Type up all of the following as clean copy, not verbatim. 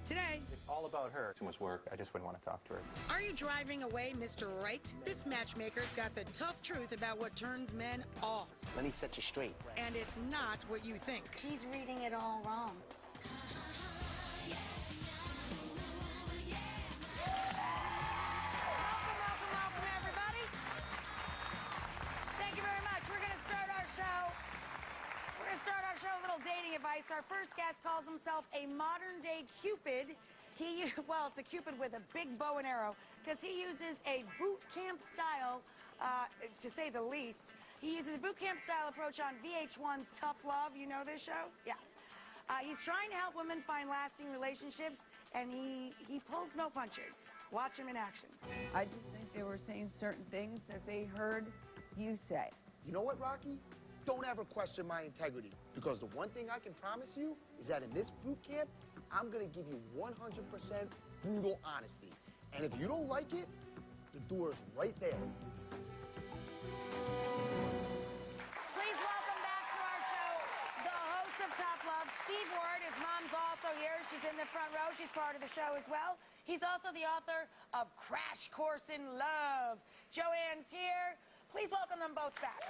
Today, It's all about her. Too much work. I just wouldn't want to talk to her. are you driving away, Mr. Right? This matchmaker's got the tough truth about what turns men off. Let me set you straight. And it's not what you think. She's reading it all wrong. Welcome, everybody. Thank you very much. We're going to start our show. We're going to start our show with a little dating advice. Our first guest calls himself a modern-day Cupid. Well, it's a Cupid with a big bow and arrow, because he uses a boot camp style, to say the least. He uses a boot camp style approach on VH1's Tough Love. You know this show? Yeah. He's trying to help women find lasting relationships, and he pulls no punches. Watch him in action. I just think they were saying certain things that they heard you say. You know what, Rocky? Don't ever question my integrity, because the one thing I can promise you is that in this boot camp, I'm going to give you 100% brutal honesty. And if you don't like it, the door is right there. Please welcome back to our show the host of Tough Love, Steve Ward. His mom's also here. She's in the front row. She's part of the show as well. He's also the author of Crash Course in Love. Joanne's here. Please welcome them both back.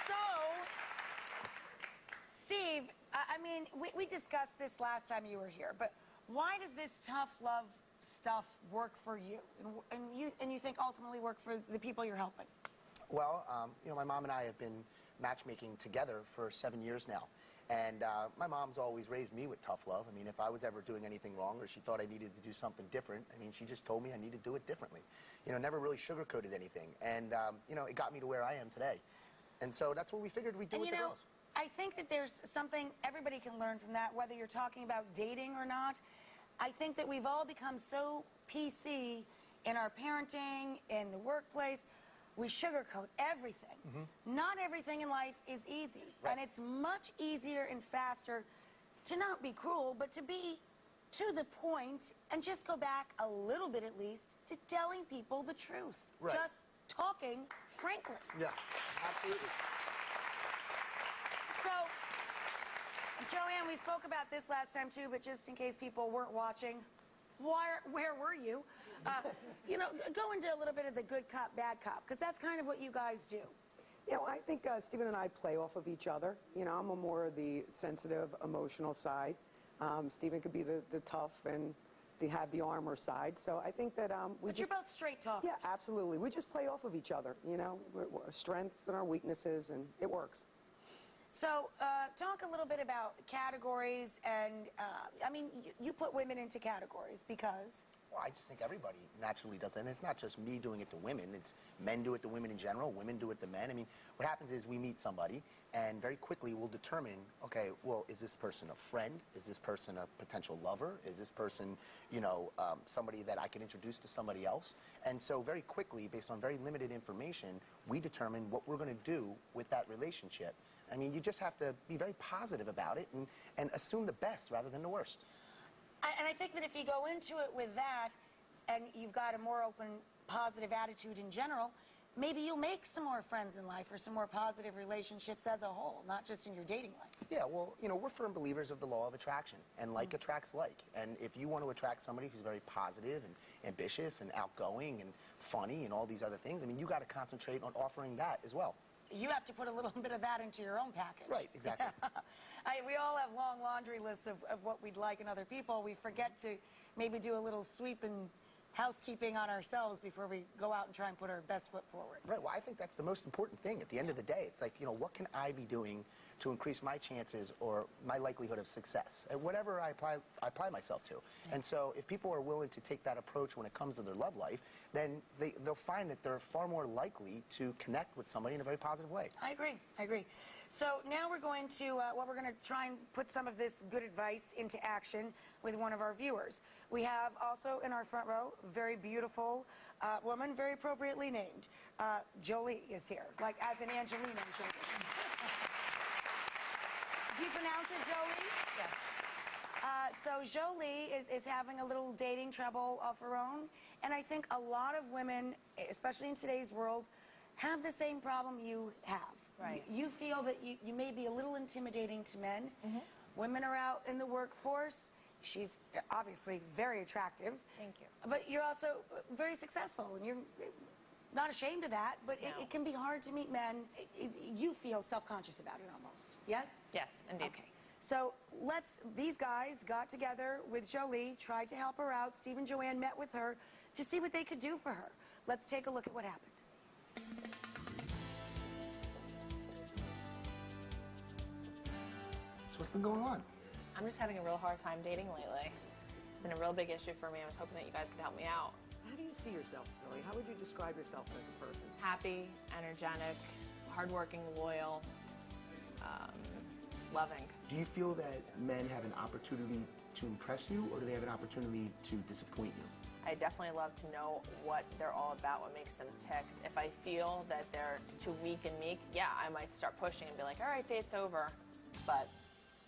So, Steve, I mean, we discussed this last time you were here, but why does this tough love stuff work for you? And you think ultimately work for the people you're helping? Well, you know, my mom and I have been matchmaking together for 7 years now. And my mom's always raised me with tough love. I mean, if I was ever doing anything wrong or she thought I needed to do something different, I mean, she just told me I needed to do it differently. You know, never really sugarcoated anything. And, you know, it got me to where I am today. And so that's what we figured we'd do with the girls. I think that there's something everybody can learn from that, whether you're talking about dating or not. I think that we've all become so PC in our parenting, in the workplace. We sugarcoat everything. Not everything in life is easy. Right. And it's much easier and faster to not be cruel, but to be to the point and just go back a little bit at least to telling people the truth. Right. Just talking frankly. Yeah, absolutely. So, Joanne, we spoke about this last time too, but just in case people weren't watching, where were you? You know, go into a little bit of the good cop, bad cop, because that's kind of what you guys do. Yeah, well, I think Stephen and I play off of each other. You know, I'm a more of the sensitive, emotional side. Stephen could be the tough and have the armor side. So I think that But you're both straight talkers. Yeah, absolutely. We just play off of each other. You know, we're strengths and our weaknesses, and it works. So, talk a little bit about categories, and I mean, you put women into categories because... Well, I just think everybody naturally does it. And it's not just me doing it to women. It's men do it to women in general. Women do it to men. I mean, what happens is we meet somebody, and very quickly we'll determine, okay, well, is this person a friend? Is this person a potential lover? Is this person, you know, somebody that I can introduce to somebody else? And so very quickly, based on very limited information, we determine what we're going to do with that relationship. I mean, you just have to be very positive about it and assume the best rather than the worst. And I think that if you go into it with that, and you've got a more open, positive attitude in general, maybe you'll make some more friends in life or some more positive relationships as a whole, not just in your dating life. Yeah, well, you know, we're firm believers of the law of attraction, and like attracts like. And if you want to attract somebody who's very positive and ambitious and outgoing and funny and all these other things, I mean, you got to concentrate on offering that as well. You have to put a little bit of that into your own package. Right, exactly. We all have long laundry lists of what we'd like in other people. We forget to maybe do a little sweep and housekeeping on ourselves before we go out and try and put our best foot forward. Right, well, I think that's the most important thing. At the end of the day, it's like, you know, what can I be doing to increase my chances or my likelihood of success at whatever I apply myself to. And so if people are willing to take that approach when it comes to their love life, then they'll find that they're far more likely to connect with somebody in a very positive way. I agree. So now we're going to, we're going to try and put some of this good advice into action with one of our viewers. We have also in our front row, a very beautiful woman, very appropriately named. Jolie is here, like as in Angelina Jolie. Do you pronounce it Jolie? Yes. So Jolie is having a little dating trouble of her own, and I think a lot of women, especially in today's world, have the same problem you have. Right. You feel that you may be a little intimidating to men. Women are out in the workforce. She's obviously very attractive. Thank you. But you're also very successful, and you're not ashamed of that, but No. it can be hard to meet men. You feel self-conscious about it almost. Yes? Yes, indeed. Okay. So these guys got together with Jolie, tried to help her out. Steve and Joanne met with her to see what they could do for her. Let's take a look at what happened. So what's been going on? I'm just having a real hard time dating lately. It's been a real big issue for me. I was hoping that you guys could help me out. How do you see yourself, Billy? How would you describe yourself as a person? Happy, energetic, hardworking, loyal, loving. Do you feel that men have an opportunity to impress you, or do they have an opportunity to disappoint you? I definitely love to know what they're all about, what makes them tick. If I feel that they're too weak and meek, yeah, I might start pushing and be like, all right, date's over. But,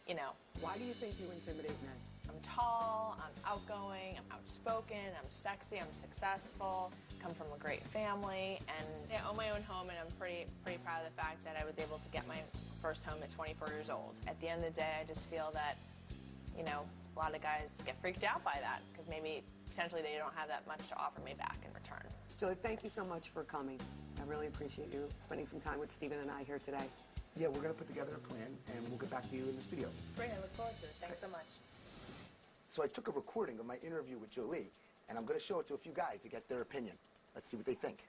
you know. Why do you think you intimidate men? I'm tall, I'm outgoing, I'm outspoken, I'm sexy, I'm successful, come from a great family, and I own my own home, and I'm pretty proud of the fact that I was able to get my first home at 24 years old. At the end of the day, I just feel that, you know, a lot of guys get freaked out by that, because maybe potentially they don't have that much to offer me back in return. Julie, thank you so much for coming. I really appreciate you spending some time with Stephen and I here today. Yeah, we're going to put together a plan, and we'll get back to you in the studio. Great, I look forward to it. Thanks so much. So I took a recording of my interview with Jolie, and I'm going to show it to a few guys to get their opinion. Let's see what they think.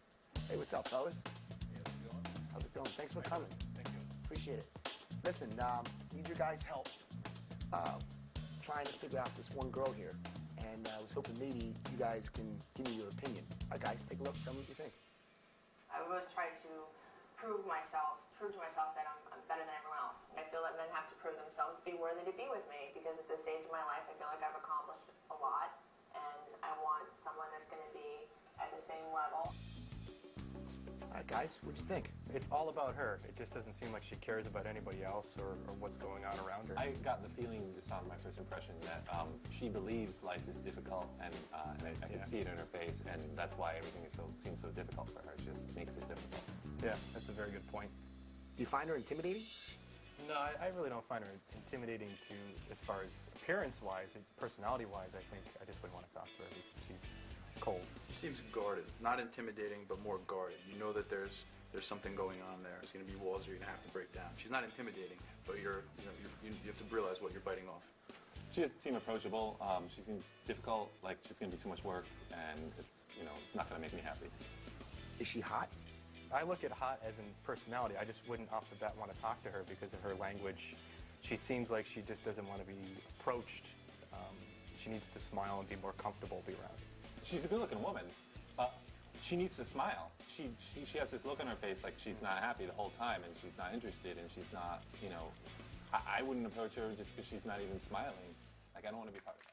Hey, what's up, fellas? Hey, how's it going? How's it going? Thanks for coming. Thank you. Appreciate it. Listen, need your guys' help trying to figure out this one girl here, and I was hoping maybe you guys can give me your opinion. All right, guys, take a look. Tell me what you think. I've always tried to prove to myself that I'm better than everyone else. I feel that men have to prove themselves to be worthy to be with me, because at this stage of my life, I feel like I've accomplished a lot, and I want someone that's going to be at the same level. All right, guys, what'd you think? It's all about her. It just doesn't seem like she cares about anybody else or what's going on around her. I got the feeling just on my first impression that she believes life is difficult, and I can see it in her face, and that's why everything seems so difficult for her. It just makes it difficult. Yeah, that's a very good point. Do you find her intimidating? No, I really don't find her intimidating as far as appearance-wise, personality-wise. I think I just wouldn't want to talk to her because she's cold. She seems guarded, not intimidating, but more guarded. You know that there's something going on there. There's going to be walls you're going to have to break down. She's not intimidating, but you have to realize what you're biting off. She doesn't seem approachable. She seems difficult, like she's going to be too much work, and it's not going to make me happy. Is she hot? I look at hot as in personality. I just wouldn't off the bat want to talk to her because of her language. She seems like she just doesn't want to be approached. She needs to smile and be more comfortable to be around. She's a good-looking woman. She needs to smile. She has this look on her face like she's not happy the whole time, and she's not interested, and she's not, I wouldn't approach her just because she's not even smiling. Like, I don't want to be part of that.